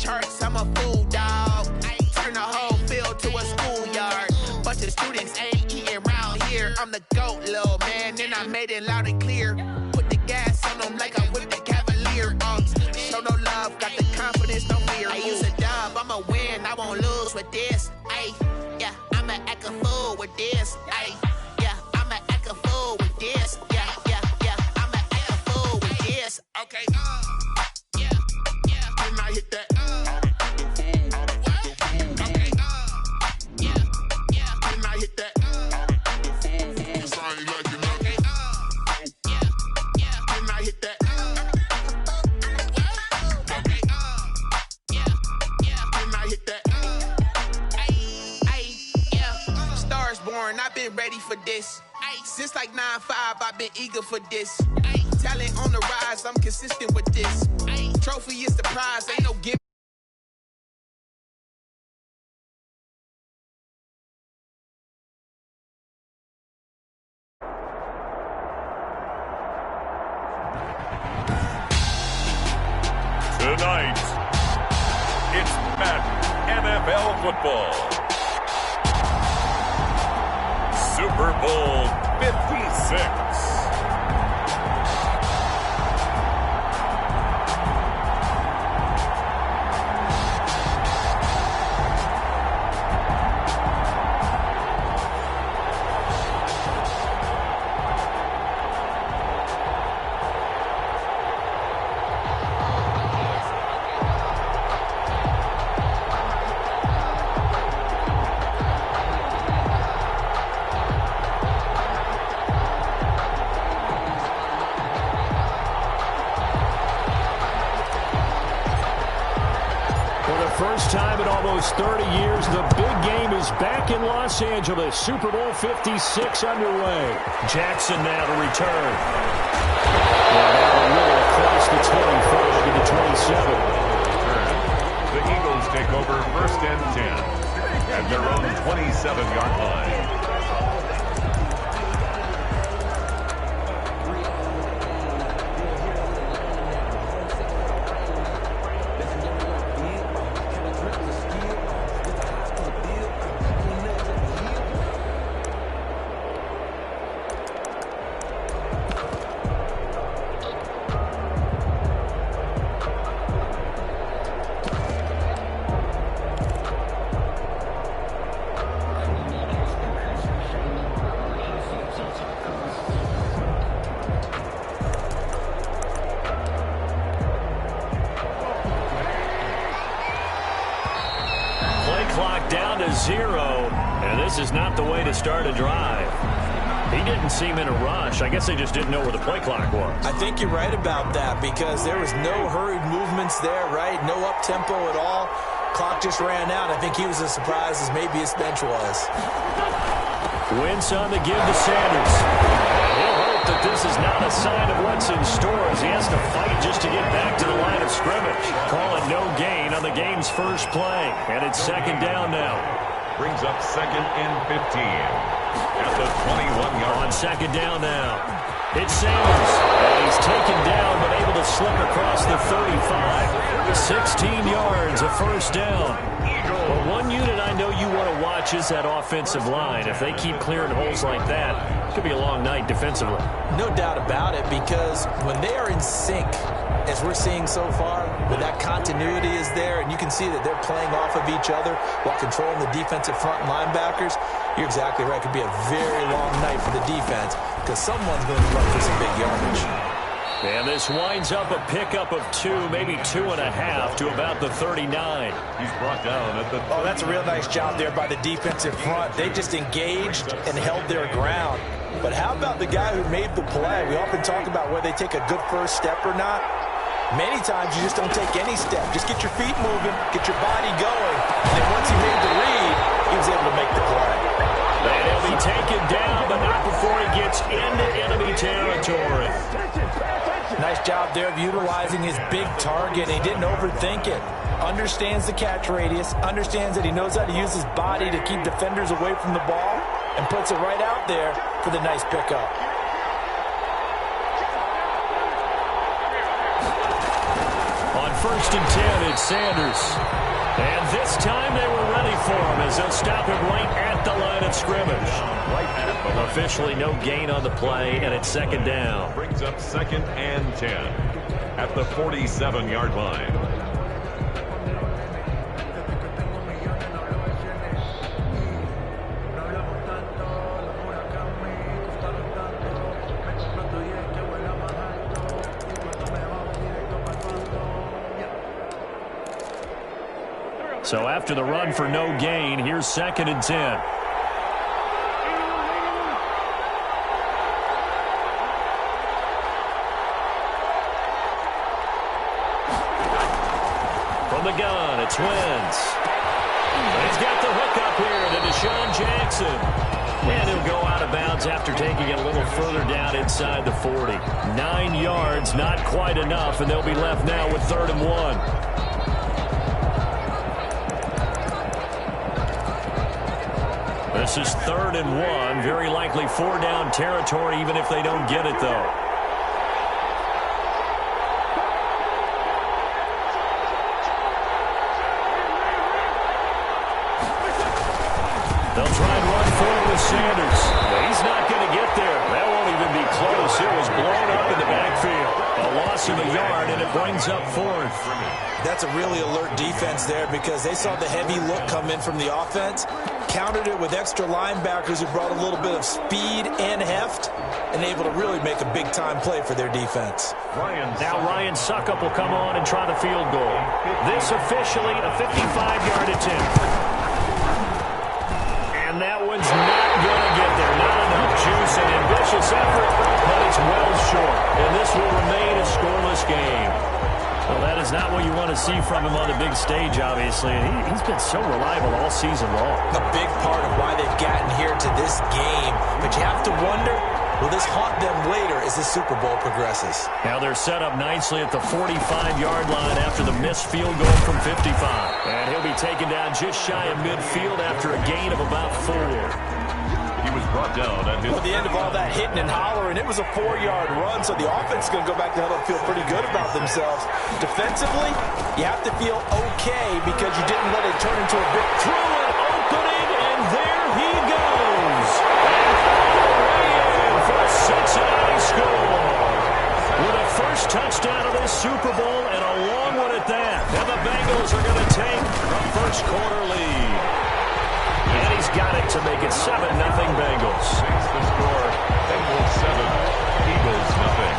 charts, I'm a fool, dog. Turn the whole field to a schoolyard. Bunch of students ain't eating round here. I'm the GOAT, little man, and I made it loud and clear. Put the gas on them like I'm with the Cavalier. Show no love, got the confidence, no fear. I use a dub, I'ma win, I won't lose with this. Ay, yeah, I'ma act a fool with this. Ay, yeah, I'ma act a fool with this. Yeah, yeah, yeah, I'ma act a fool with this. Okay, yeah, yeah, when I hit that. I've been ready for this. Since like 9-5, I've been eager for this. Talent on the rise, I'm consistent with this. Trophy is the prize, ain't no give. Tonight, it's Madden NFL football. Super Bowl 56. First time in almost 30 years, the big game is back in Los Angeles. Super Bowl 56 underway. Jackson now to return. And now really across the 25 to the 27. The Eagles take over 1st and 10 at their own 27-yard line. Clock down to 0, and this is not the way to start a drive. He didn't seem in a rush. I guess they just didn't know where the play clock was. I think you're right about that because there was no hurried movements there, right? No up-tempo at all. Clock just ran out. I think he was as surprised as maybe his bench was. Wentz on the give to Sanders. He'll hope that this is not a sign of what's in store as he has to fight just to get back to the line of scrimmage. Call it no gain on the game's first play, and it's 2nd down now. Brings up 2nd and 15 at the 21-yard. On 2nd down now, it's Sanders, and he's taken down but able to slip across the 35. 16 yards, a 1st down. Well, one unit I know you want to watch is that offensive line. If they keep clearing holes like that, it could be a long night defensively. No doubt about it, because when they are in sync, as we're seeing so far, where that continuity is there, and you can see that they're playing off of each other while controlling the defensive front linebackers, you're exactly right. It could be a very long night for the defense because someone's going to run for some big yardage. And this winds up a pickup of 2, maybe 2.5 to about the 39. He's brought down at the... Oh, that's a real nice job there by the defensive front. They just engaged and held their ground. But how about the guy who made the play? We often talk about whether they take a good first step or not. Many times you just don't take any step. Just get your feet moving, get your body going. And then once he made the read, he was able to make the play. And he'll be taken down, but not before he gets into enemy territory. Nice job there of utilizing his big target. He didn't overthink it. Understands the catch radius, understands that he knows how to use his body to keep defenders away from the ball, and puts it right out there for the nice pickup. On first and 10. It's Sanders. And this time they were ready for him as they'll stop him right at the line of scrimmage. Officially no gain on the play, and it's second down. Brings up second and 10 at the 47-yard line. So after the run for no gain, here's second and 10. From the gun, it's Wentz. He's got the hook up here to Deshaun Jackson. And he'll go out of bounds after taking it a little further down inside the 40. 9 yards, not quite enough, and they'll be left now with 3rd and 1. This is 3rd and 1. Very likely 4-down territory, even if they don't get it, though. They'll try and run forward with Sanders. But he's not going to get there. That won't even be close. It was blown up in the backfield. A loss of a yard, and it brings up 4th. That's a really alert defense there because they saw the heavy look come in from the offense, countered it with extra linebackers who brought a little bit of speed and heft, and able to really make a big-time play for their defense. Now Ryan Suckup will come on and try the field goal. This officially a 55-yard attempt. And that one's not going to get there. Not enough juice and ambitious effort, but it's well short. And this will remain a scoreless game. Well, that is not what you want to see from him on the big stage, obviously. And he's been so reliable all season long. A big part of why they've gotten here to this game. But you have to wonder, will this haunt them later as the Super Bowl progresses? Now they're set up nicely at the 45-yard line after the missed field goal from 55. And he'll be taken down just shy of midfield after a gain of about 4. He was brought down at the end of all that hitting and hollering, it was a 4-yard run, so the offense is going to go back to huddle and feel pretty good about themselves. Defensively, you have to feel okay because you didn't let it turn into a big through an opening, and there he goes. And for a Cincinnati score. With a first touchdown of this Super Bowl and a long one at that. And the Bengals are going to take the first quarter lead. And he's got it to make it 7-0 Bengals. Makes the score Bengals 7, Eagles nothing.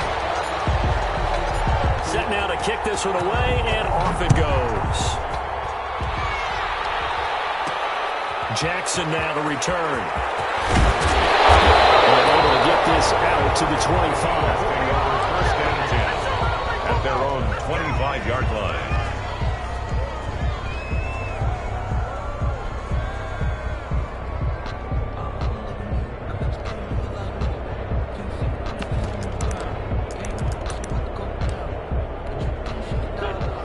Set now to kick this one away, and off it goes. Jackson now to return. And able to get this out to the 25. First and 10 at their own 25-yard line.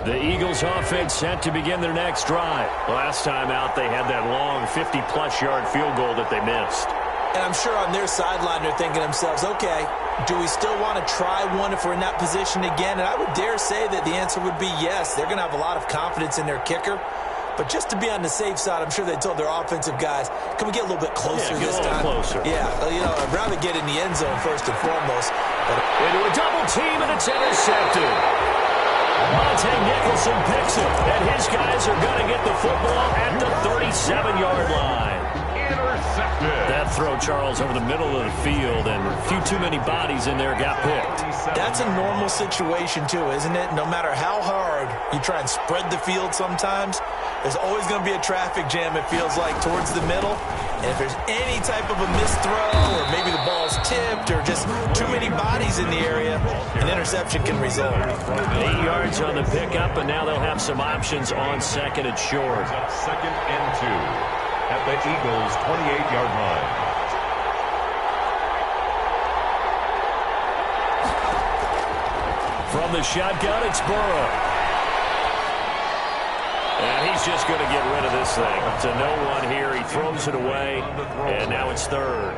The Eagles offense set to begin their next drive. Last time out, they had that long 50-plus yard field goal that they missed. And I'm sure on their sideline they're thinking to themselves, okay, do we still want to try one if we're in that position again? And I would dare say that the answer would be yes. They're going to have a lot of confidence in their kicker. But just to be on the safe side, I'm sure they told their offensive guys, can we get a little bit closer this time? Closer. Yeah, you know, I'd rather get in the end zone first and foremost. But into a double team, and it's intercepted. Monte Nicholson picks it, and his guys are going to get the football at the 37-yard line. Intercepted. That throw, Charles, over the middle of the field, and a few too many bodies in there got picked. That's a normal situation, too, isn't it? No matter how hard you try and spread the field sometimes, there's always going to be a traffic jam, it feels like, towards the middle. And if there's any type of a missed throw, or maybe the ball's tipped, or just too many bodies in the area, an interception can result. 8 yards on the pickup, and now they'll have some options on second and short. Second and 2 at the Eagles' 28-yard line. From the shotgun, it's Burrow. And he's just going to get rid of this thing. To no one here. He throws it away, and now it's third.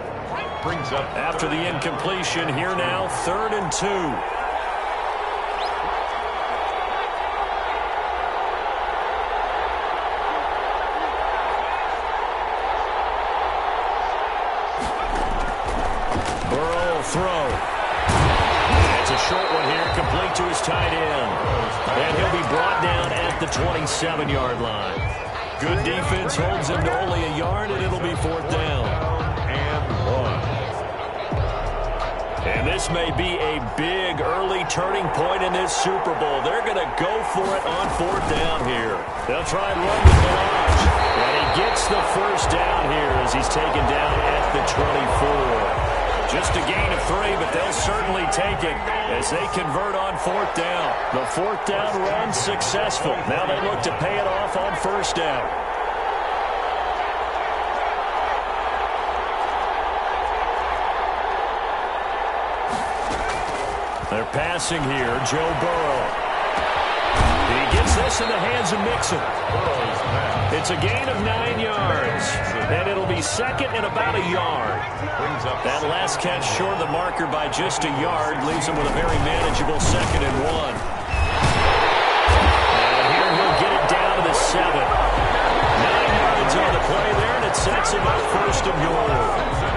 Brings up after the incompletion, here now, 3rd and 2. Burrow will throw. It's a short one here, complete to his tight end. And he'll be brought down at the 27-yard line. Good defense holds him to only a yard, and it'll be 4th down. And this may be a big early turning point in this Super Bowl. They're going to go for it on 4th down here. They'll try and run with Delage. And he gets the first down here as he's taken down at the 24. Just a gain of 3, but they'll certainly take it as they convert on 4th down. The 4th down run successful. Now they look to pay it off on 1st down. They're passing here, Joe Burrow. He gets this in the hands of Mixon. It's a gain of 9 yards, and it'll be 2nd and about a yard. That last catch short of the marker by just a yard leaves him with a very manageable 2nd and 1. And here he'll get it down to the 7. 9 yards on the play there, and it sets him up 1st and goal.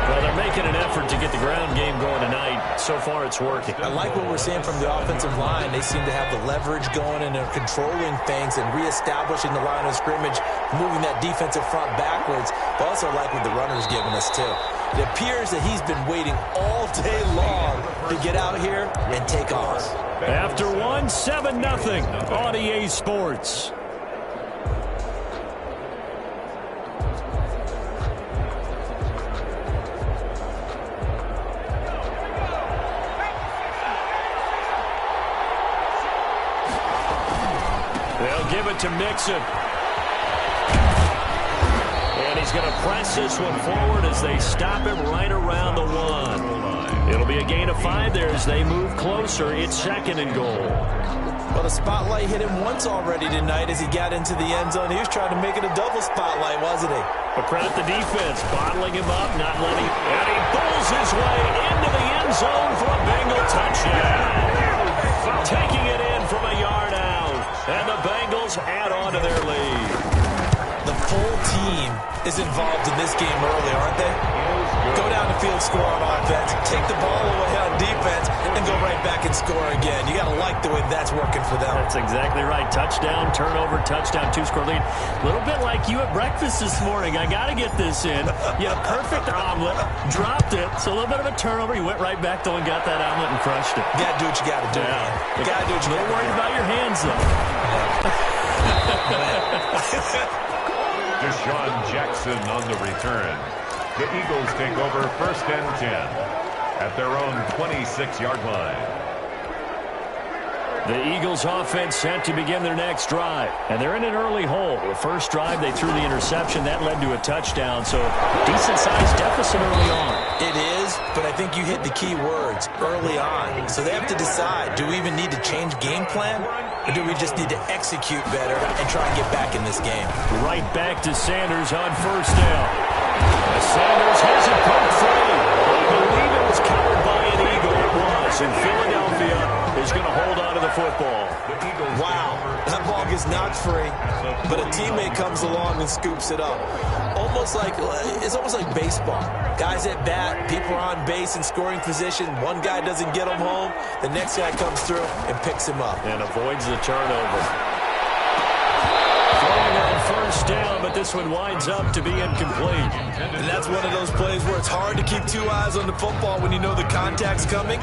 Well, they're making an effort to get the ground game going tonight. So far, it's working. I like what we're seeing from the offensive line. They seem to have the leverage going, and they're controlling things and reestablishing the line of scrimmage, moving that defensive front backwards. But also like what the runner's giving us, too. It appears that he's been waiting all day long to get out here and take off. After 7-0 on EA Sports. Give it to Mixon. And he's going to press this one forward as they stop him right around the 1. It'll be a gain of 5 there as they move closer. It's 2nd and goal. Well, the spotlight hit him once already tonight as he got into the end zone. He was trying to make it a double spotlight, wasn't he? But credit the defense, bottling him up, not letting him. And he pulls his way into the end zone for a Bengal touchdown. Taking it in from a yard out. And the Bengals add on to their lead. The full team is involved in this game early, aren't they? Go down the field, score on offense, take the ball away on defense, and go right back and score again. You got to like the way that's working for them. That's exactly right. Touchdown, turnover, touchdown, 2-score lead. A little bit like you at breakfast this morning. I got to get this in. You had a perfect omelet, dropped it, so a little bit of a turnover. You went right back though and got that omelet and crushed it. You got to do what you got to do. Yeah. You got to do what you got to do. Don't worry about your hands, though. Deshaun Jackson on the return. The Eagles take over 1st and 10 at their own 26-yard line. The Eagles offense set to begin their next drive. And they're in an early hole. The first drive, they threw the interception. That led to a touchdown. So decent-sized deficit early on. It is, but I think you hit the key words early on. So they have to decide, do we even need to change game plan? Or do we just need to execute better and try and get back in this game? Right back to Sanders on 1st down. Sanders has it poked free. I believe it was covered by an Eagle. It was. And Philadelphia is going to hold on to the football. Wow. That ball gets knocked free, but a teammate comes along and scoops it up. It's almost like baseball. Guys at bat, people are on base in scoring position. One guy doesn't get him home. The next guy comes through and picks him up. And avoids the turnover. Throwing on 1st down, but this one winds up to be incomplete. And that's one of those plays where it's hard to keep 2 eyes on the football when you know the contact's coming,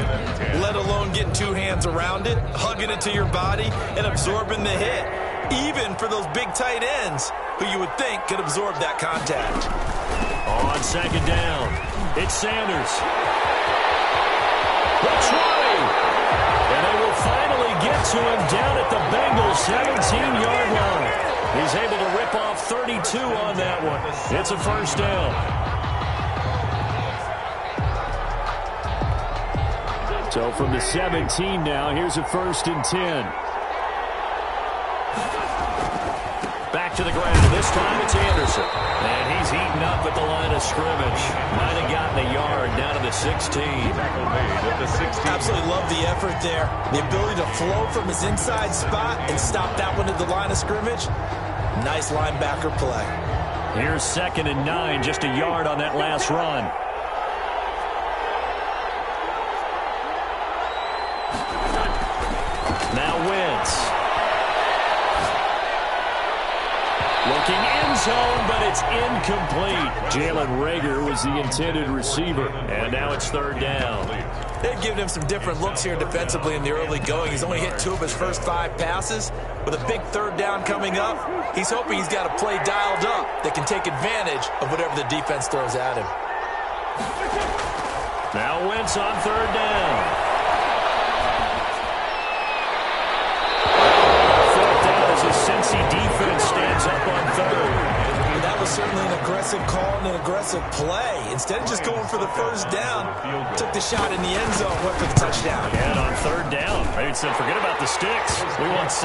let alone getting 2 hands around it, hugging it to your body, and absorbing the hit. Even for those big tight ends who you would think could absorb that contact. On 2nd down, it's Sanders. Which way? And they will finally get to him down at the Bengals 17-yard line. He's able to rip off 32 on that one. It's a 1st down. So from the 17 now, here's a 1st and 10. Back to the ground. This time it's Anderson. And he's eaten up at the line of scrimmage. Might have gotten a yard down to the 16. Absolutely love the effort there. The ability to flow from his inside spot and stop that one at the line of scrimmage. Nice linebacker play. Here's 2nd and 9, just a yard on that last run. zone, but it's incomplete. Jalen Reagor was the intended receiver, and now it's third down. They've given him some different looks here defensively in the early going. He's only hit 2 of his first 5 passes. With a big third down coming up, he's hoping he's got a play dialed up that can take advantage of whatever the defense throws at him. Now Wentz on third down. Fourth down as the Cincy defense stands up on third. That was certainly an aggressive call and an aggressive play. Instead of just going for the first down, took the shot in the end zone, went for the touchdown. And on third down, they said, forget about the sticks. We want 6.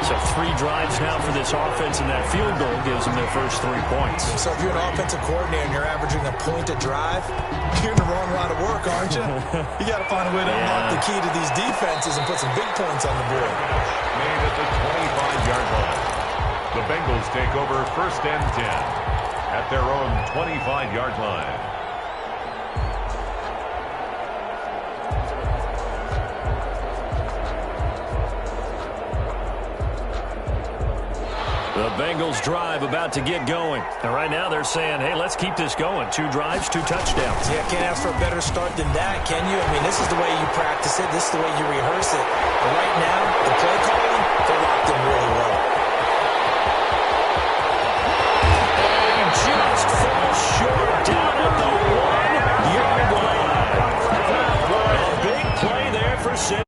So 3 drives now for this offense, and that field goal gives them their first 3 points. So if you're an offensive coordinator and you're averaging a point a drive, you're in the wrong line of work, aren't you? You got to find a way to unlock the key to these defenses and put some big points on the board. Made at the 25-yard line. The Bengals take over first and 10 at their own 25-yard line. The Bengals drive about to get going. And right now they're saying, hey, let's keep this going. 2 drives, 2 touchdowns. Yeah, can't ask for a better start than that, can you? I mean, this is the way you practice it. This is the way you rehearse it. But right now, the play calling, they're locked in really well. Just falls short down at the 1-yard line. Boy, a big play there for Cincy.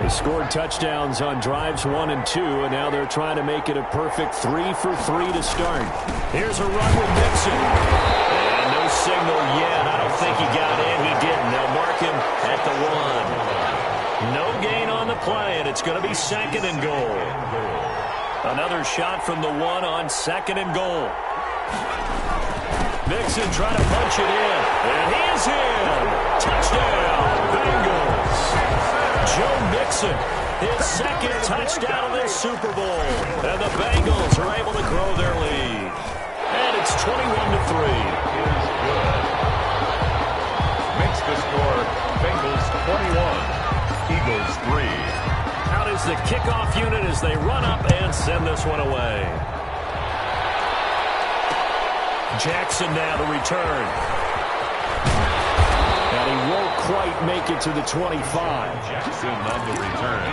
They scored touchdowns on drives 1 and 2, and now they're trying to make it a perfect 3 for 3 to start. Here's a run with Mixon. And no signal yet. I don't think he got in. He didn't. They'll mark him at the 1. No gain on the play, and it's going to be 2nd and goal. Another shot from the 1 on 2nd and goal. Mixon trying to punch it in, and he is in. Touchdown, Bengals. Joe Mixon, his 2nd touchdown of this Super Bowl. And the Bengals are able to grow their lead. And it's 21-3. Makes the score Bengals 21. Eagles 3. Out is the kickoff unit as they run up and send this one away. Jackson now to return. And he won't quite make it to the 25. Jackson on the return.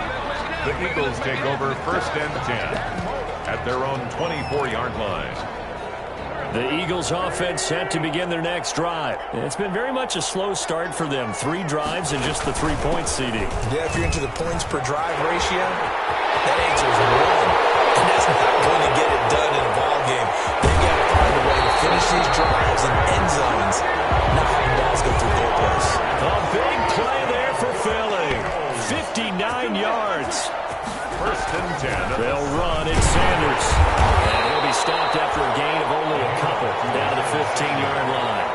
The Eagles take over first and 10 at their own 24-yard line. The Eagles offense set to begin their next drive. It's been very much a slow start for them. 3 drives and just the 3-point CD. Yeah, if you're into the points per drive ratio, that answer is 1. And that's not going to get it done in a ball game. They've got to find a way to finish these drives in end zones, not having balls go through goalposts. A big play there for Philly. 59 yards. First and 10. They'll run. It's Sanders. And he'll be stopped after a gain of only a couple down to the 15-yard line.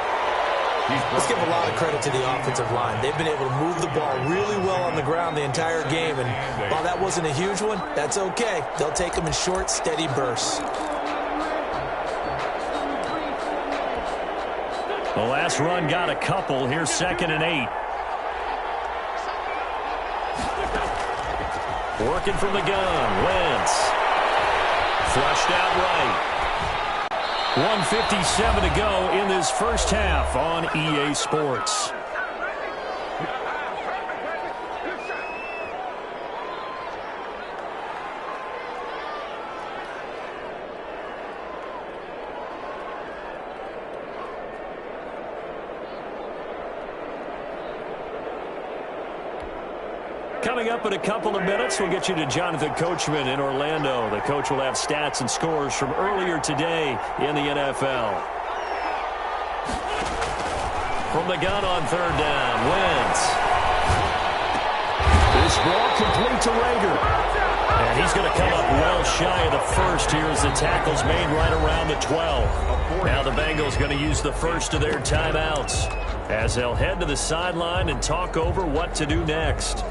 Let's give a lot of credit to the offensive line. They've been able to move the ball really well on the ground the entire game. And while that wasn't a huge one, that's okay. They'll take them in short, steady bursts. The last run got a couple. Here's 2nd and 8. Working from the gun. Wentz. Flushed out right. 1:57 to go in this first half on EA Sports. Coming up in a couple of minutes, we'll get you to Jonathan Coachman in Orlando. The coach will have stats and scores from earlier today in the NFL. From the gun on third down, Wentz. This ball complete to Reagor. And he's going to come up well shy of the first here as the tackle's made right around the 12. Now the Bengals going to use the first of their timeouts as they'll head to the sideline and talk over what to do next.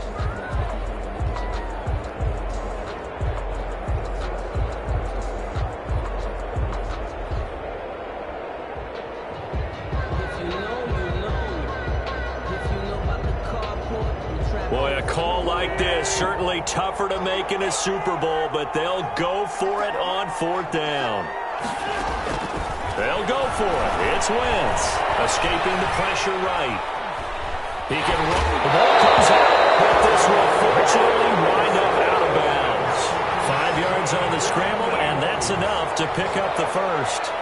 If you know, you know. If you know about the certainly tougher to make in a Super Bowl, but they'll go for it on 4th down. They'll go for it. It's Wentz, escaping the pressure right. He can run. The ball comes out, but this will fortunately wind up out of bounds. 5 yards on the scramble, and that's enough to pick up the first.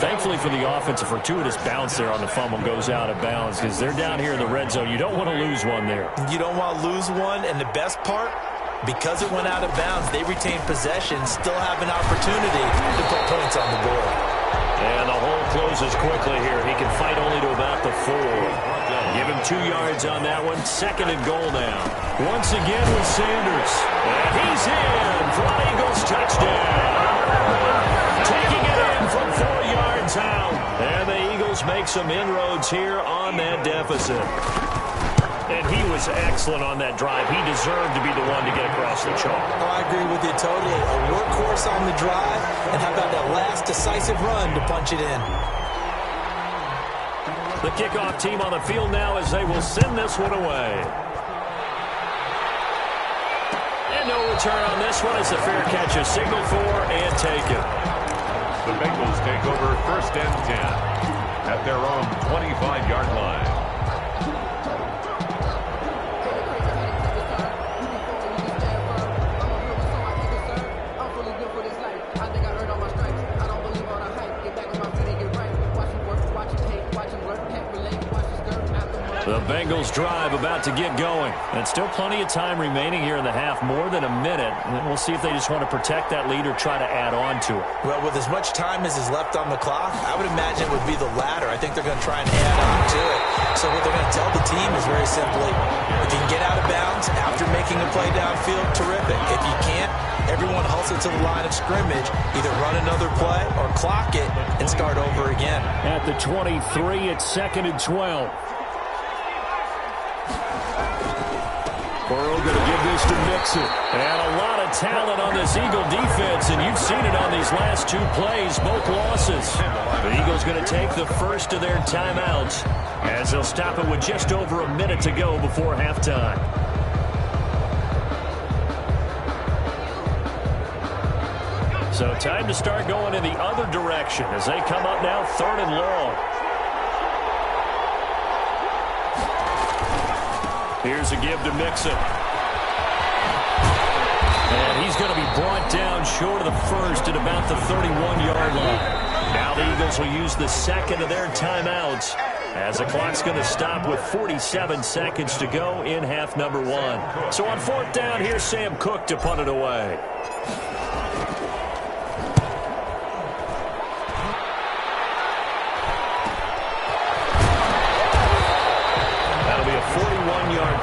Thankfully for the offense, a fortuitous bounce there on the fumble goes out of bounds because they're down here in the red zone. You don't want to lose one there. You don't want to lose one, and the best part, because it went out of bounds, they retain possession, still have an opportunity to put points on the board. And the hole closes quickly here. He can fight only to about the 4. Give him 2 yards on that one. 2nd and goal now. Once again with Sanders. And he's in for an Eagles touchdown. Taking it in from 4 yards out. And the Eagles make some inroads here on that deficit. And he was excellent on that drive. He deserved to be the one to get across the chalk. Oh, I agree with you totally. A workhorse on the drive, and how about that last decisive run to punch it in? The kickoff team on the field now as they will send this one away. And no return on this one. It's a fair catch, a signal for, and taken. The Bengals take over 1st and 10 at their own 25-yard line. The Bengals drive about to get going. And still plenty of time remaining here in the half, more than a minute. And we'll see if they just want to protect that lead or try to add on to it. Well, with as much time as is left on the clock, I would imagine it would be the latter. I think they're going to try and add on to it. So what they're going to tell the team is very simply, if you can get out of bounds after making a play downfield, terrific. If you can't, everyone hustle to the line of scrimmage, either run another play or clock it and start over again. At the 23, it's 2nd and 12. Burrow going to give this to Mixon. And a lot of talent on this Eagle defense, and you've seen it on these last 2 plays, both losses. The Eagles going to take the first of their timeouts as they'll stop it with just over a minute to go before halftime. So time to start going in the other direction as they come up now 3rd and long. Here's a give to Mixon. And he's going to be brought down short of the first at about the 31-yard line. Now the Eagles will use the 2nd of their timeouts as the clock's going to stop with 47 seconds to go in half number 1. So on 4th down, here's Sam Cook to punt it away.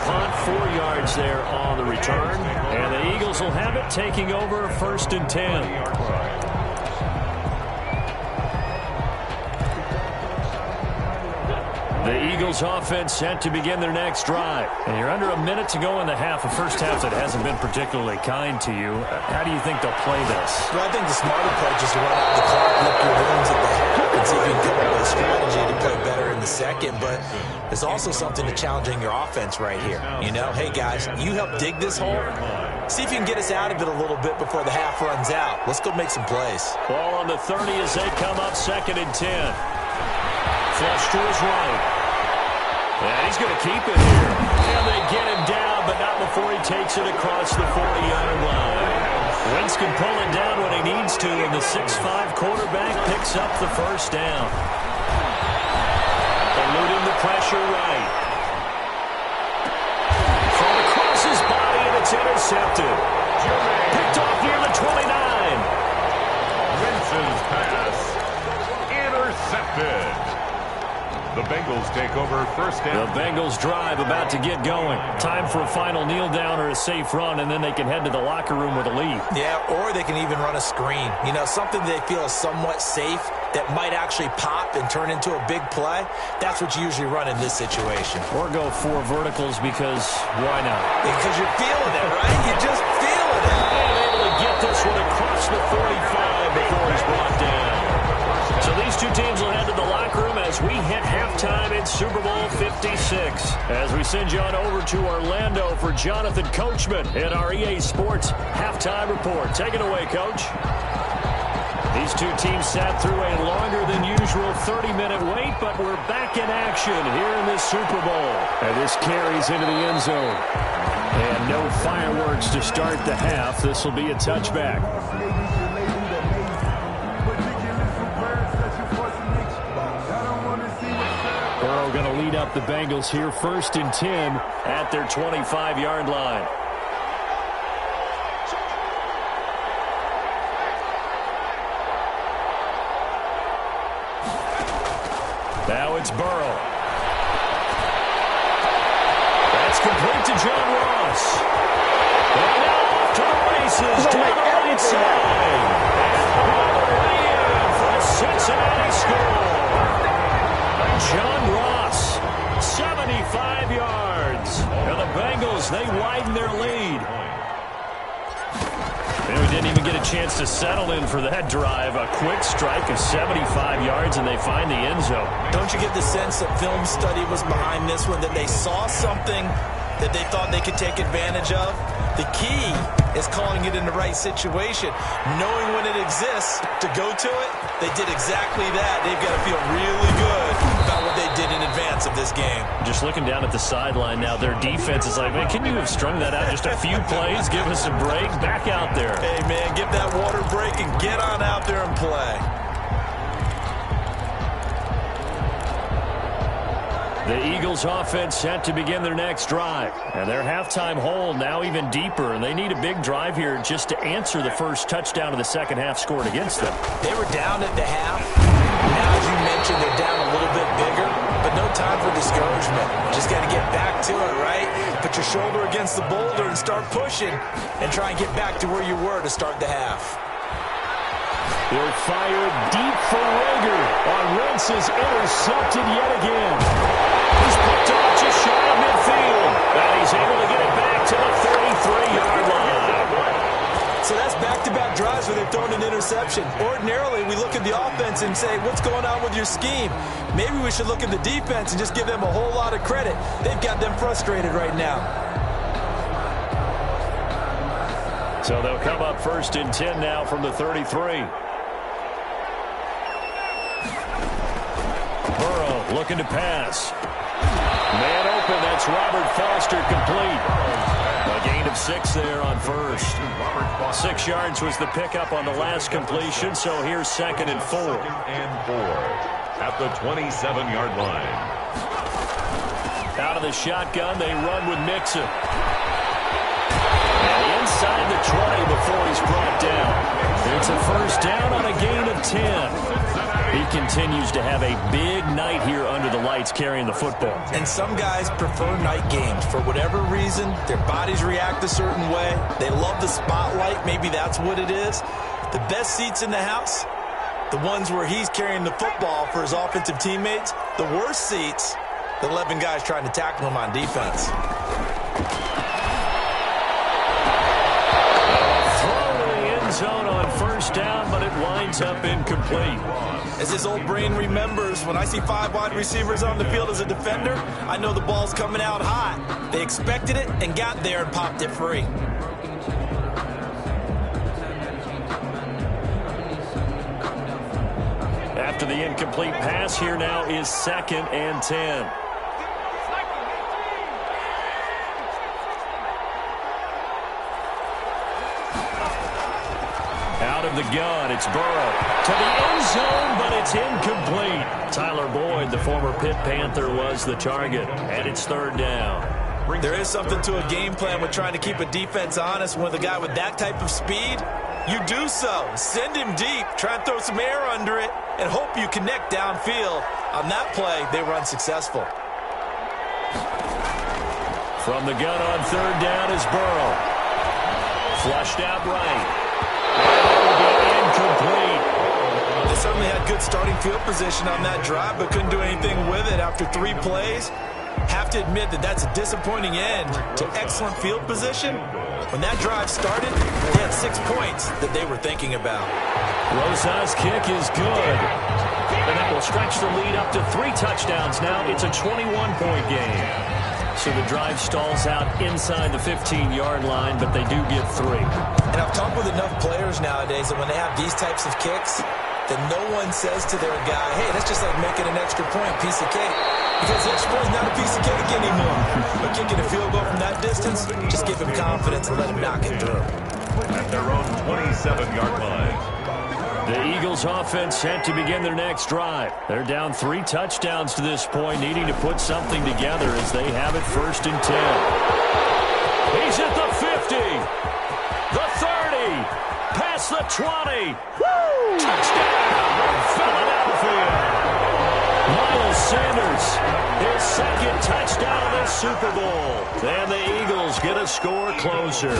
Punt, 4 yards there on the return. And the Eagles will have it, taking over 1st and 10. The Eagles offense set to begin their next drive. And you're under a minute to go in the half. A first half that hasn't been particularly kind to you. How do you think they'll play this? Well, I think the smart approach is to run out the clock, look your wounds at the half, and see if you can come up with a strategy to play better in the second. But there's also something to challenging your offense right here. You know, hey, guys, you help dig this hole. See if you can get us out of it a little bit before the half runs out. Let's go make some plays. Ball on the 30 as they come up 2nd and 10. Flush to his right. And he's going to keep it here. And they get him down, but not before he takes it across the 40-yard line. Wentz can pull it down when he needs to, and the 6'5 quarterback picks up the first down. Eluding the pressure right. From across his body, and it's intercepted. Picked off near the 29. Wentz's pass intercepted. The Bengals take over 1st down. The Bengals drive about to get going. Time for a final kneel down or a safe run, and then they can head to the locker room with a lead. Yeah, or they can even run a screen. You know, something they feel is somewhat safe that might actually pop and turn into a big play. That's what you usually run in this situation. Or go 4 verticals because why not? Because you're feeling it, right? You're just feeling it. And able to get this one across the 45 before he's brought down. So these two teams will head to the locker room as we hit halftime. It's Super Bowl 56. As we send you on over to Orlando for Jonathan Coachman in our EA Sports halftime report. Take it away, Coach. These two teams sat through a longer than usual 30-minute wait, but we're back in action here in this Super Bowl. And this carries into the end zone. And no fireworks to start the half. This will be a touchback. Burrow going to lead up the Bengals here, 1st and 10 at their 25-yard line. Now it's Burrow. That's complete to John Ross. And now off to the races down the right side. And all the way in for a Cincinnati score. John Ross, 75 yards. And the Bengals, they widen their lead. And we didn't even get a chance to settle in for that drive. A quick strike of 75 yards, and they find the end zone. Don't you get the sense that film study was behind this one, that they saw something that they thought they could take advantage of? The key is calling it in the right situation, knowing when it exists to go to it. They did exactly that. They've got to feel really good about what they did in advance of this game. Just looking down at the sideline now, their defense is like, man, can you have strung that out just a few plays? Give us a break. Back out there. Hey, man, give that water break and get on out there and play. The Eagles offense set to begin their next drive. And their halftime hole now even deeper. And they need a big drive here just to answer the first touchdown of the second half scored against them. They were down at the half. Now, as you mentioned, they're down a little bit bigger. But no time for discouragement. Just got to get back to it, right? Put your shoulder against the boulder and start pushing. And try and get back to where you were to start the half. They'll fire deep for Rager. On Wentz is intercepted yet again. He's picked off just shy of midfield. And he's able to get it back to the 33-yard line. So that's back-to-back drives where they've thrown an interception. Ordinarily, we look at the offense and say, what's going on with your scheme? Maybe we should look at the defense and just give them a whole lot of credit. They've got them frustrated right now. So they'll come up 1st and 10 now from the 33. Burrow looking to pass. Man open, that's Robert Foster complete. A gain of 6 there on first. 6 yards was the pickup on the last completion, so here's 2nd and 4. At the 27-yard line. Out of the shotgun, they run with Mixon. And inside the 20 before he's brought down. It's a first down on a gain of 10. He continues to have a big night here under the lights carrying the football. And some guys prefer night games. For whatever reason, their bodies react a certain way. They love the spotlight. Maybe that's what it is. The best seats in the house, the ones where he's carrying the football for his offensive teammates. The worst seats, the 11 guys trying to tackle him on defense. Throw to the end zone on first down, but it winds up incomplete. As his old brain remembers, when I see 5 wide receivers on the field as a defender, I know the ball's coming out hot. They expected it and got there and popped it free. After the incomplete pass, here now is 2nd and 10. Out of the gun, it's Burrow. To the end zone, but it's incomplete. Tyler Boyd, the former Pitt Panther, was the target, and it's 3rd down. There is something to a game plan with trying to keep a defense honest. With a guy with that type of speed, you do so. Send him deep, try and throw some air under it, and hope you connect downfield. On that play, they were unsuccessful. From the gun on 3rd down is Burrow. Flushed out right. And it will be incomplete. They certainly had good starting field position on that drive, but couldn't do anything with it after 3 plays. Have to admit that that's a disappointing end to excellent field position. When that drive started, they had 6 points that they were thinking about. Rosas' kick is good. And that will stretch the lead up to 3 touchdowns now. It's a 21-point game. So the drive stalls out inside the 15-yard line, but they do get 3. And I've talked with enough players nowadays that when they have these types of kicks, that no one says to their guy, hey, that's just like making an extra point, piece of cake. Because the extra point is not a piece of cake anymore. But kicking a field goal from that distance, just give him confidence and let him knock it through. At their own 27-yard line. The Eagles offense set to begin their next drive. They're down 3 touchdowns to this point, needing to put something together as they have it 1st and 10. He's at the 50, the 30, past the 20. Woo! Touchdown, Philadelphia. Miles Sanders, his 2nd touchdown of the Super Bowl. And the Eagles get a score closer.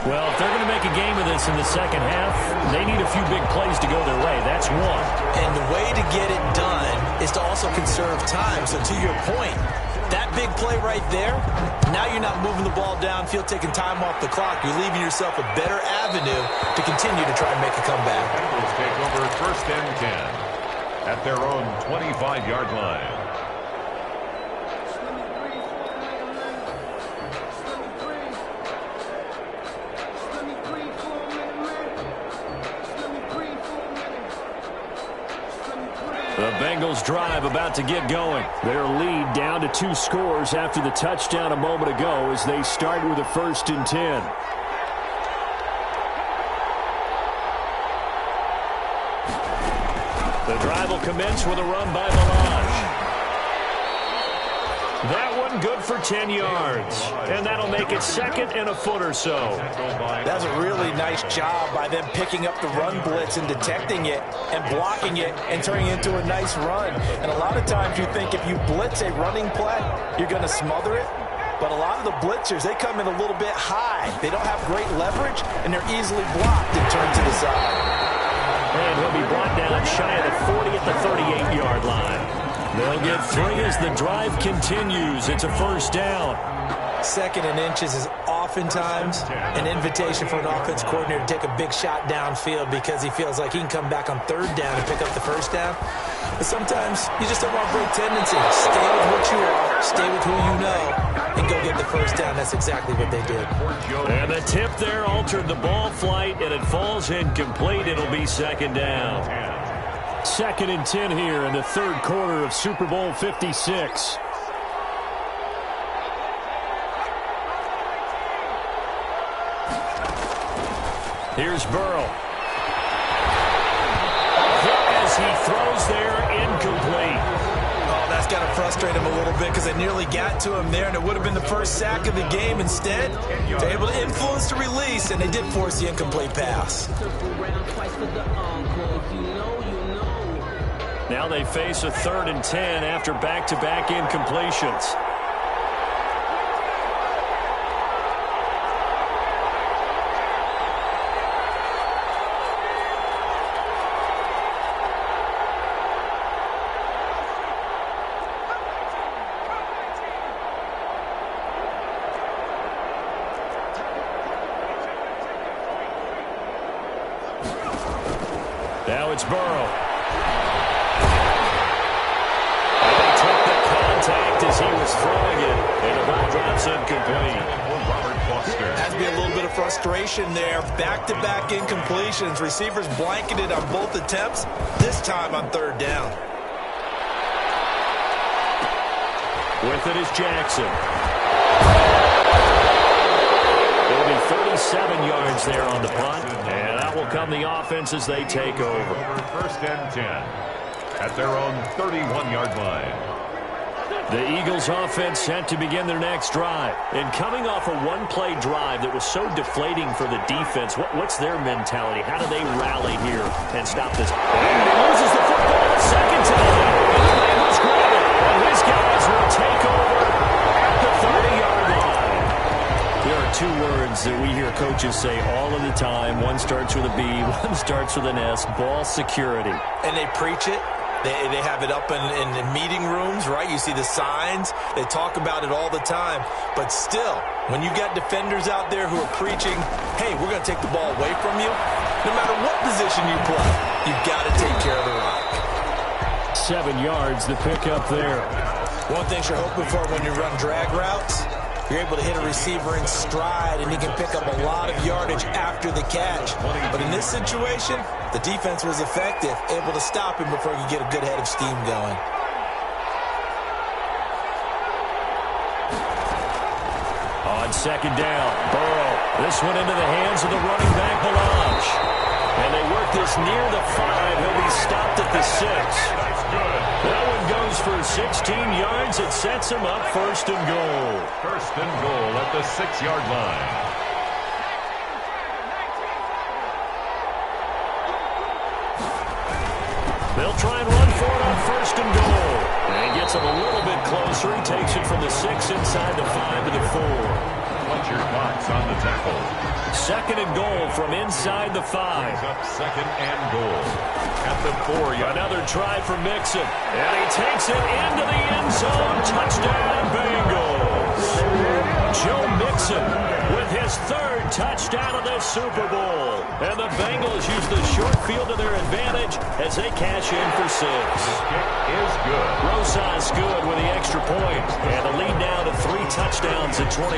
Well, if they're going to make a game of this in the second half, they need a few big plays to go their way. That's one. And the way to get it done is to also conserve time. So to your point, that big play right there, now you're not moving the ball downfield, taking time off the clock. You're leaving yourself a better avenue to continue to try and make a comeback. Bengals take over 1st and 10 at their own 25-yard line. The Bengals drive about to get going. Their lead down to 2 scores after the touchdown a moment ago as they start with a 1st and 10. The drive will commence with a run by Melange. That one good for 10 yards. And that'll make it 2nd and a foot or so. That's a really nice job by them picking up the run blitz and detecting it and blocking it and turning it into a nice run. And a lot of times you think if you blitz a running play, you're going to smother it. But a lot of the blitzers, they come in a little bit high. They don't have great leverage, and they're easily blocked and turned to the side. And he'll be brought down shy of the 40 at the 38-yard line. They'll get 3 as the drive continues. It's a 1st down. 2nd and inches is oftentimes an invitation for an offense coordinator to take a big shot downfield because he feels like he can come back on 3rd down and pick up the 1st down. But sometimes you just don't want a great tendency. Stay with what you are, stay with who you know, and go get the 1st down. That's exactly what they did. And the tip there altered the ball flight, and it falls incomplete. It'll be 2nd down. 2nd and 10 here in the 3rd quarter of Super Bowl 56. Here's Burrow. As he throws there, incomplete. Oh, that's got to frustrate him a little bit because they nearly got to him there, and it would have been the 1st sack of the game. Instead, they're able to influence the release, and they did force the incomplete pass. Now they face a 3rd and 10 after back-to-back incompletions. Now it's Burrow. As he was throwing it, and the ball drops incomplete. Has to be a little bit of frustration there. Back-to-back incompletions. Receivers blanketed on both attempts, this time on 3rd down. With it is Jackson. It'll be 37 yards there on the punt, and that will come the offense as they take over. 1st and 10 at their own 31-yard line. The Eagles offense set to begin their next drive. And coming off a one-play drive that was so deflating for the defense, what's their mentality? How do they rally here and stop this? And he loses the football a second time. And the Bengals grab it. And his guys will take over at the 30-yard line. There are 2 words that we hear coaches say all of the time. One starts with a B, one starts with an S. Ball security. And they preach it. They have it up in meeting rooms, right? You see the signs. They talk about it all the time. But still, when you got defenders out there who are preaching, hey, we're going to take the ball away from you, No matter what position you play, you've got to take care of the rock. 7 yards to pick up there. One thing you're hoping for when you run drag routes, you're able to hit a receiver in stride, and he can pick up a lot of yardage after the catch. But in this situation, the defense was effective, able to stop him before he could get a good head of steam going. On second down, Burrow. This one into the hands of the running back, Balaj. And they work this near the 5. He'll be stopped at the 6. That one goes for 16 yards. It sets him up first and goal. First and goal at the 6-yard line. They'll try and run for it on first and goal. And he gets him a little bit closer. He takes it from the 6 inside the 5 to the 4. Fletcher Cox on the tackle. Second and goal from inside the 5. Brings up second and goal at the 4-yard. Another try for Mixon. And he takes it into the end zone. Touchdown, Bengals. Joe Mixon with his 3rd touchdown of this Super Bowl. And the Bengals use the short field to their advantage as they cash in for 6. The kick is good. Rosas good with the extra point. And the lead now to 3 touchdowns at 21.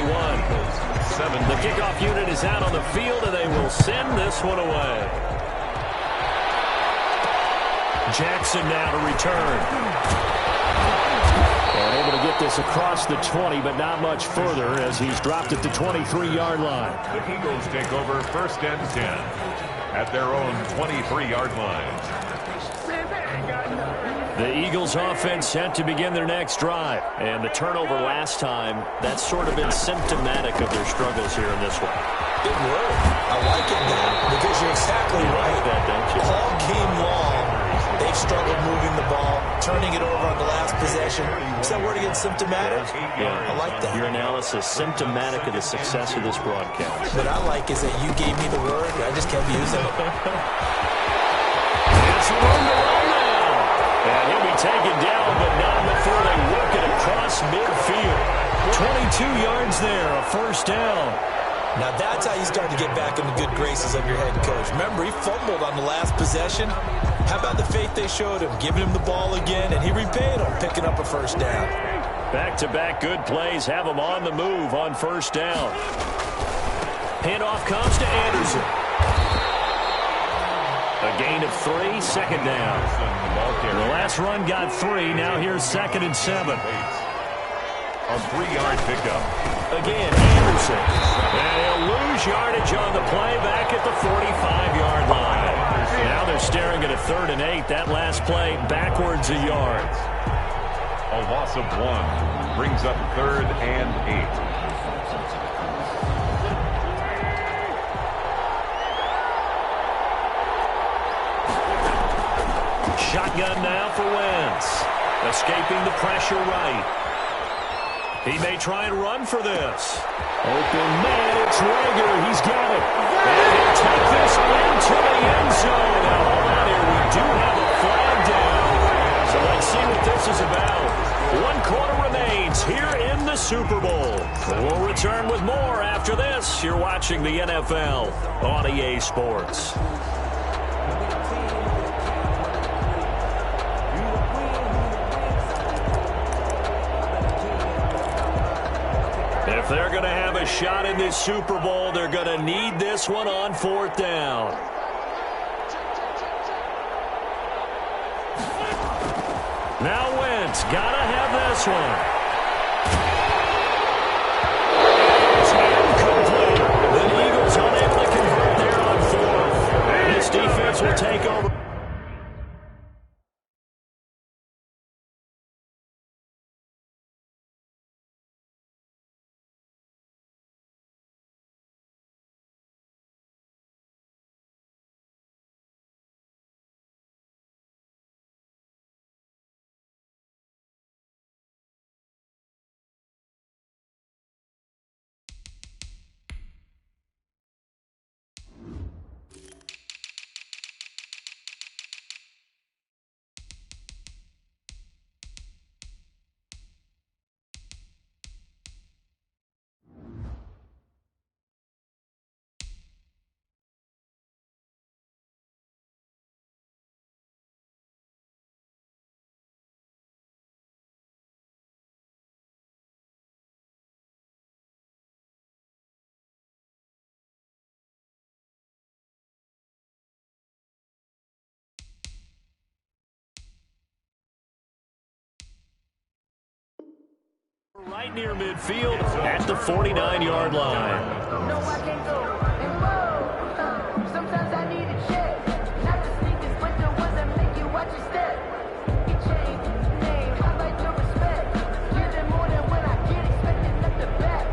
The kickoff unit is out on the field, and they will send this one away. Jackson now to return. And able to get this across the 20, but not much further as he's dropped at the 23-yard line. The Eagles take over first and 10 at their own 23-yard line. The Eagles offense set to begin their next drive. And the turnover last time, that's sort of been symptomatic of their struggles here in this one. Good word. I like it now because you're exactly right. Like that, don't you? All game long, they've struggled moving the ball, turning it over on the last possession. Is that word again, symptomatic? Yeah. I like that. Your analysis, symptomatic of the success of this broadcast. What I like is that you gave me the word. I just kept using it. It's room to run now. And he'll be taken down, but not before they work it across midfield. 22 yards there, a first down. Now that's how you start to get back in the good graces of your head coach. Remember, he fumbled on the last possession. How about the faith they showed him, giving him the ball again, and he repaid him, picking up a first down. Back-to-back good plays have him on the move on first down. Handoff comes to Anderson. A gain of 3, second down. The last run got 3. Now here's 2nd and 7. A 3-yard pickup. Again, Anderson. And he'll lose yardage on the play back at the 45-yard line. Now they're staring at a 3rd and 8. That last play backwards a yard. A loss of 1 brings up 3rd and 8. Shotgun now for Wentz. Escaping the pressure right. He may try and run for this. Open man, it's Rager. He's got it. And he'll take this into the end zone. Now, hold on here. We do have a flag down. So let's see what this is about. 1 quarter remains here in the Super Bowl. We'll return with more after this. You're watching the NFL on EA Sports. If they're going to have a shot in this Super Bowl, they're going to need this one on 4th down. Now Wentz, got to have this one. It's incomplete. The Eagles unable to convert there on 4th. This defense will take over. Right near midfield at the 49-yard line. No, I can't go and whoa. Sometimes I need a check. Not the sneakers, but the ones that make you watch your step. You change name, I like your respect. Give them more than when I get expected at the back.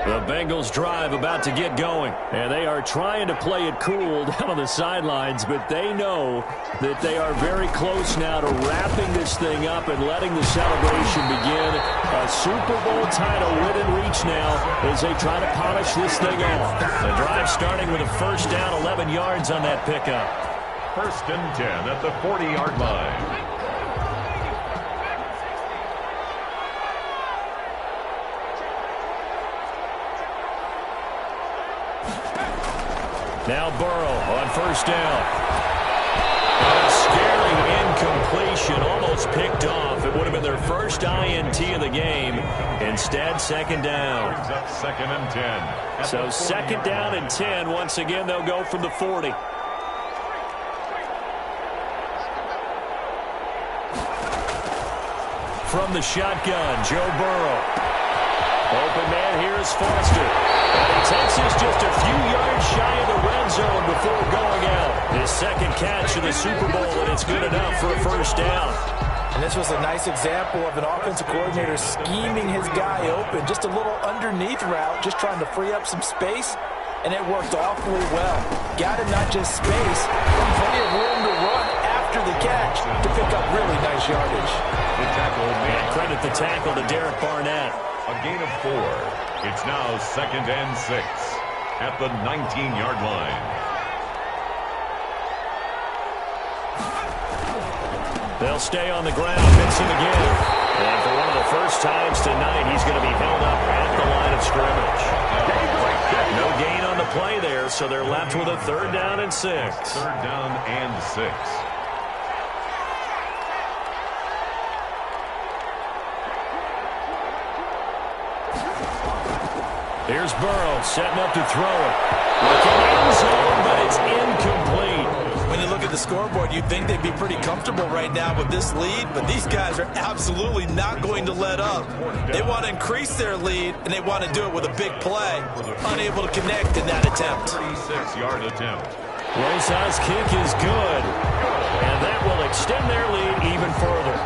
The Bengals drive about to get going, and they are trying to play it cool down on the sidelines, but they know that they are very close now to wrapping this thing up and letting the celebration begin. A Super Bowl title within reach now as they try to polish this thing off. The drive starting with a first down, 11 yards on that pickup. First and 10 at the 40-yard line. Now Burrow on first down. A scary incompletion, almost picked off. It would have been their first INT of the game. Instead, second down. Brings up second and 10. So second down and 10. Once again, they'll go from the 40. From the shotgun, Joe Burrow. Open man here is Foster. And he takes us just a few yards shy of the red zone before going out. His second catch of the Super Bowl, and it's good enough for a first down. And this was a nice example of an offensive coordinator scheming his guy open. Just a little underneath route, just trying to free up some space, and it worked awfully well. Got him not just space, but plenty of room to run after the catch to pick up really nice yardage. The tackle made. And credit the tackle to Derek Barnett. A gain of 4. It's now second and 6 at the 19-yard line. They'll stay on the ground. Mixon again. And for one of the first times tonight, he's going to be held up at the line of scrimmage. No gain on the play there, so they're left with a third down and 6. Third down and 6. Here's Burrow setting up to throw it. Looking end zone, but it's incomplete. When you look at the scoreboard, you'd think they'd be pretty comfortable right now with this lead, but these guys are absolutely not going to let up. They want to increase their lead, and they want to do it with a big play. Unable to connect in that attempt. 36-yard attempt. Rosa's kick is good, and that will extend their lead even further.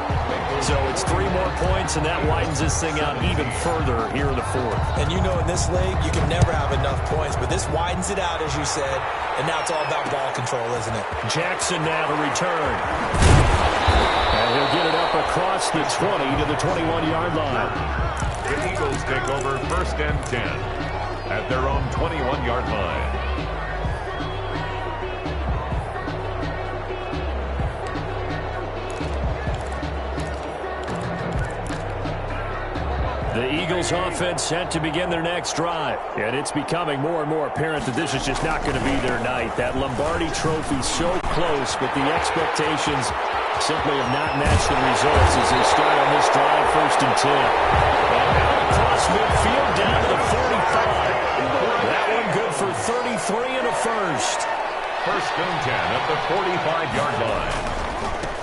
So it's 3 more points, and that widens this thing out even further here in the fourth. And you know in this league, you can never have enough points, but this widens it out, as you said, and now it's all about ball control, isn't it? Jackson now to return. And he'll get it up across the 20 to the 21-yard line. The Eagles take over first and 10 at their own 21-yard line. The Eagles offense set to begin their next drive. And it's becoming more and more apparent that this is just not going to be their night. That Lombardi trophy so close, but the expectations simply have not matched the results as they start on this drive first and 10. And now across midfield down to the 45. That one good for 33 and a first. First and 10 at the 45-yard line.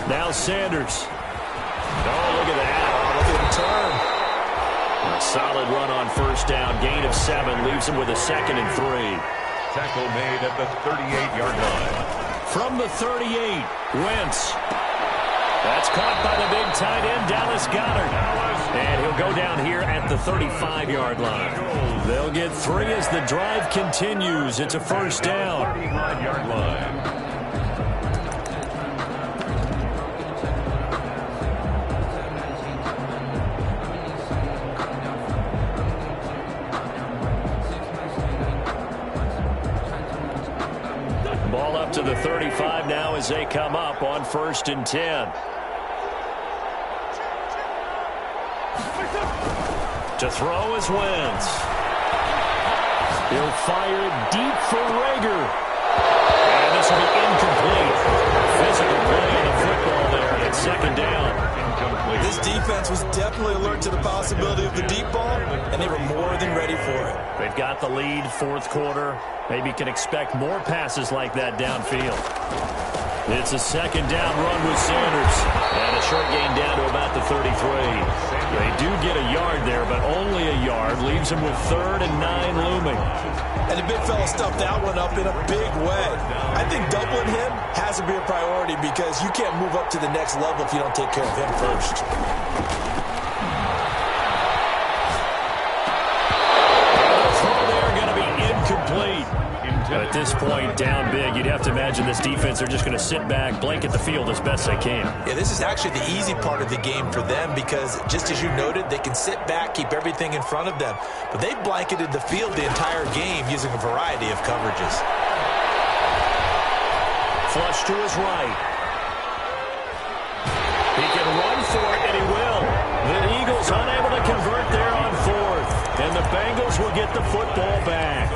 Now Sanders. Oh, look at that. Look at him turn. A solid run on first down. Gain of 7 leaves him with a second and 3. Tackle made at the 38-yard line. From the 38, Wentz. That's caught by the big tight end, Dallas Goedert. And he'll go down here at the 35-yard line. They'll get 3 as the drive continues. It's a first down. 35-yard line. Ball up to the 35 now as they come up on first and 10. To throw is Wentz. He'll fire deep for Rager. And this will be incomplete. Physical play in the football there at second down. This defense was definitely alert to the possibility of the deep ball, and they were more than ready for it. They've got the lead, fourth quarter. Maybe can expect more passes like that downfield. It's a second down run with Sanders. And a short gain down to about the 33. They do get a yard there, but only a yard. Leaves them with 3rd and 9 looming. And the big fella stuffed that one up in a big way. I think doubling him has to be a priority because you can't move up to the next level if you don't take care of him first. At this point, down big, you'd have to imagine this defense are just going to sit back, blanket the field as best they can. Yeah, this is actually the easy part of the game for them because, just as you noted, they can sit back, keep everything in front of them. But they've blanketed the field the entire game using a variety of coverages. Flush to his right. He can run for it, and he will. The Eagles unable to convert there on 4th. And the Bengals will get the football back.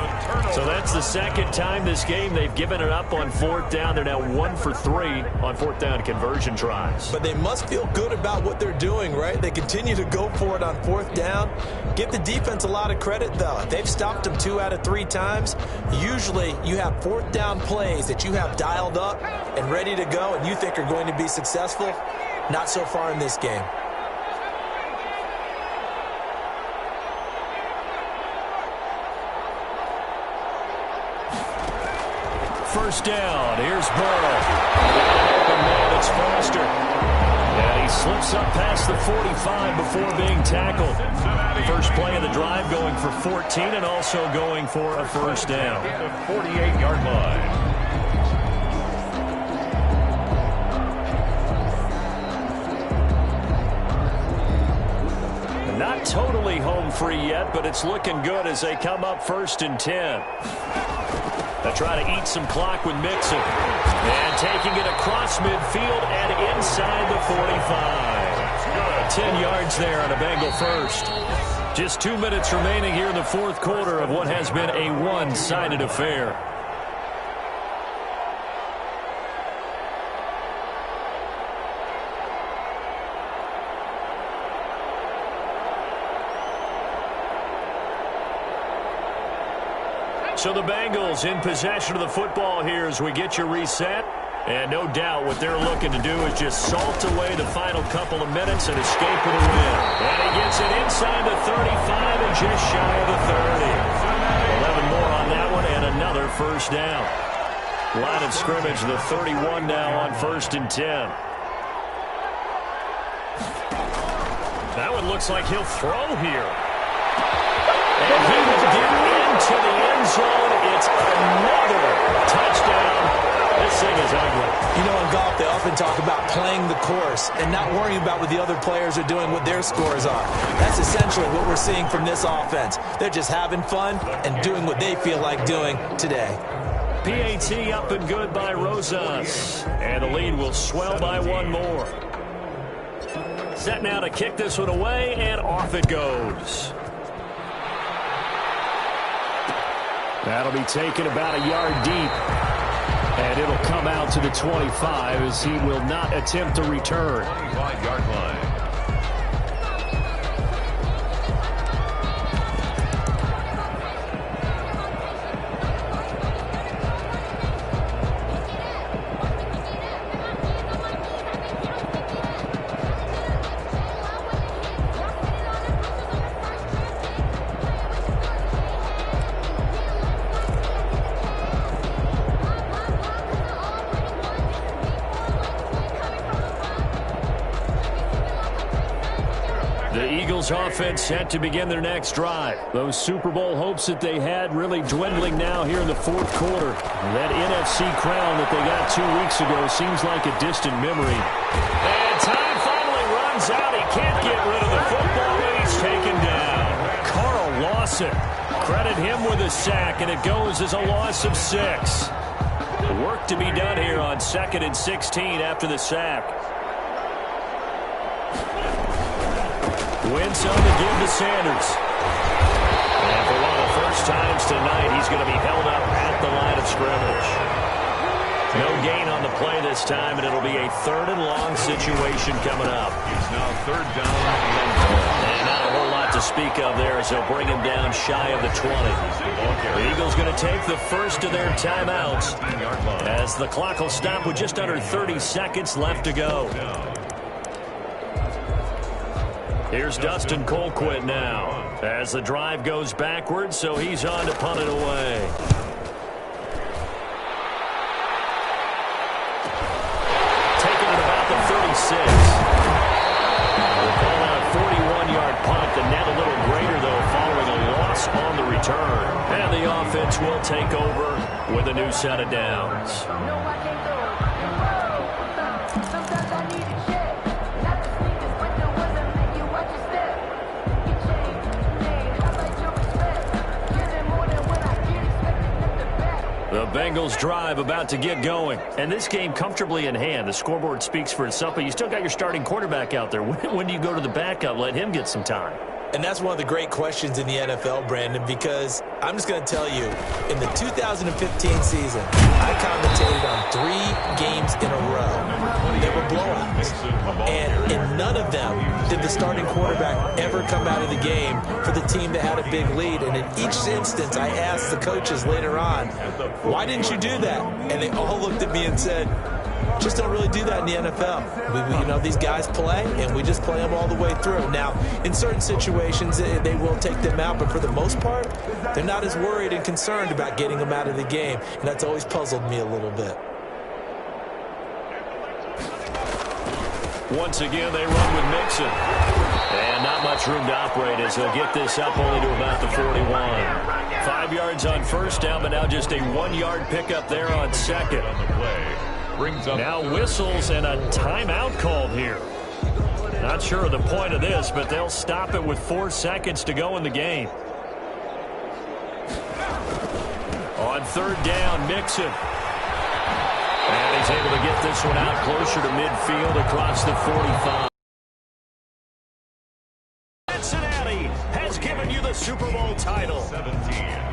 So that's the second time this game they've given it up on 4th down. They're now 1 for 3 on 4th down conversion tries. But they must feel good about what they're doing, right? They continue to go for it on 4th down. Give the defense a lot of credit, though. They've stopped them 2 out of 3 times. Usually you have 4th down plays that you have dialed up and ready to go and you think are going to be successful. Not so far in this game. First down. Here's Burrow. Open man, it's Foster. And he slips up past the 45 before being tackled. First play of the drive going for 14 and also going for a first down. 48-yard line. Not totally home free yet, but it's looking good as they come up 1st and 10. They try to eat some clock with Mixon. And taking it across midfield and inside the 45. 10 yards there on a Bengal first. Just 2 minutes remaining here in the 4th quarter of what has been a one-sided affair. So the Bengals in possession of the football here as we get you reset. And no doubt what they're looking to do is just salt away the final couple of minutes and escape with a win. And he gets it inside the 35 and just shy of the 30. 11 more on that one and another first down. Line of scrimmage, the 31 now on 1st and 10. That one looks like he'll throw here. And he will get into the end zone. It's another touchdown. This thing is ugly. You know, in golf, they often talk about playing the course and not worrying about what the other players are doing, what their scores are. That's essentially what we're seeing from this offense. They're just having fun and doing what they feel like doing today. PAT up and good by Rosas. And the lead will swell by 1 more. Set now to kick this one away, and off it goes. That'll be taken about a yard deep. And it'll come out to the 25 as he will not attempt to return. 25-yard line. Offense set to begin their next drive. Those Super Bowl hopes that they had really dwindling now here in the 4th quarter. That NFC crown that they got 2 weeks ago seems like a distant memory. And time finally runs out. He can't get rid of the football, and he's taken down. Carl Lawson, credit him with a sack, and it goes as a loss of 6. Work to be done here on 2nd and 16 after the sack. Win some to give to Sanders. And for one of the first times tonight, he's going to be held up at the line of scrimmage. No gain on the play this time, and it'll be a 3rd and long situation coming up. It's now 3rd down and 4. And not a whole lot to to speak of there as they'll bring him down shy of the 20. The Eagles going to take the first of their timeouts as the clock will stop with just under 30 seconds left to go. Here's Dustin Colquitt now as the drive goes backwards, so he's on to punt it away. Taking it about the 36. We'll call out a 41-yard punt. The net a little greater, though, following a loss on the return. And the offense will take over with a new set of downs. Sometimes I need a check. Not the sneakers, but the ones that make you watch your step. You change your name, I like your respect. Giving more than what I get, expecting them to back. The Bengals drive about to get going. And this game comfortably in hand. The scoreboard speaks for itself, but you still got your starting quarterback out there. When do you go to the backup? Let him get some time. And that's one of the great questions in the NFL, Brandon, because I'm just going to tell you, in the 2015 season, I commentated on 3 games in a row. They were blowouts. And in none of them did the starting quarterback ever come out of the game for the team that had a big lead. And in each instance, I asked the coaches later on, why didn't you do that? And they all looked at me and said, just don't really do that in the NFL. These guys play, and we just play them all the way through. Now, in certain situations, they will take them out, but for the most part, they're not as worried and concerned about getting them out of the game, and that's always puzzled me a little bit. Once again, they run with Mixon. And not much room to operate as he'll get this up only to about the 41. 5 yards on first down, but now just a 1-yard pickup there on second. Now whistles and a timeout called here. Not sure of the point of this, but they'll stop it with 4 seconds to go in the game. On third down, Mixon. And he's able to get this one out closer to midfield across the 45. Cincinnati has given you the Super Bowl title. 17.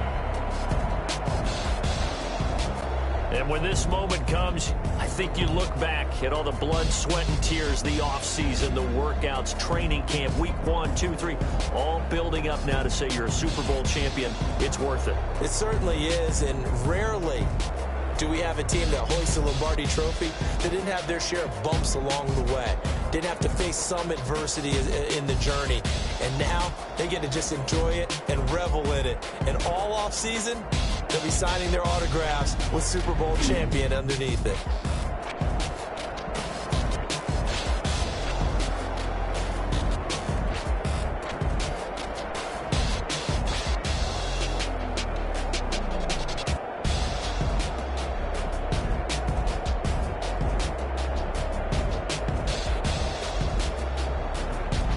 And when this moment comes, I think you look back at all the blood, sweat, and tears, the offseason, the workouts, training camp, week 1, 2, 3, all building up now to say you're a Super Bowl champion. It's worth it. It certainly is, and rarely do we have a team that hoists a Lombardi trophy that didn't have their share of bumps along the way, didn't have to face some adversity in the journey, and now they get to just enjoy it and revel in it. And all offseason, they'll be signing their autographs with Super Bowl champion underneath it.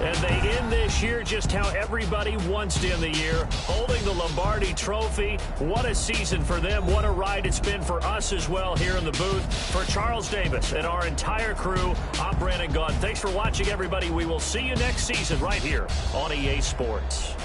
And they end this year just how everybody wants to end the year, holding the Lombardi Trophy. What a season for them. What a ride it's been for us as well here in the booth. For Charles Davis and our entire crew, I'm Brandon Gaudin. Thanks for watching, everybody. We will see you next season right here on EA Sports.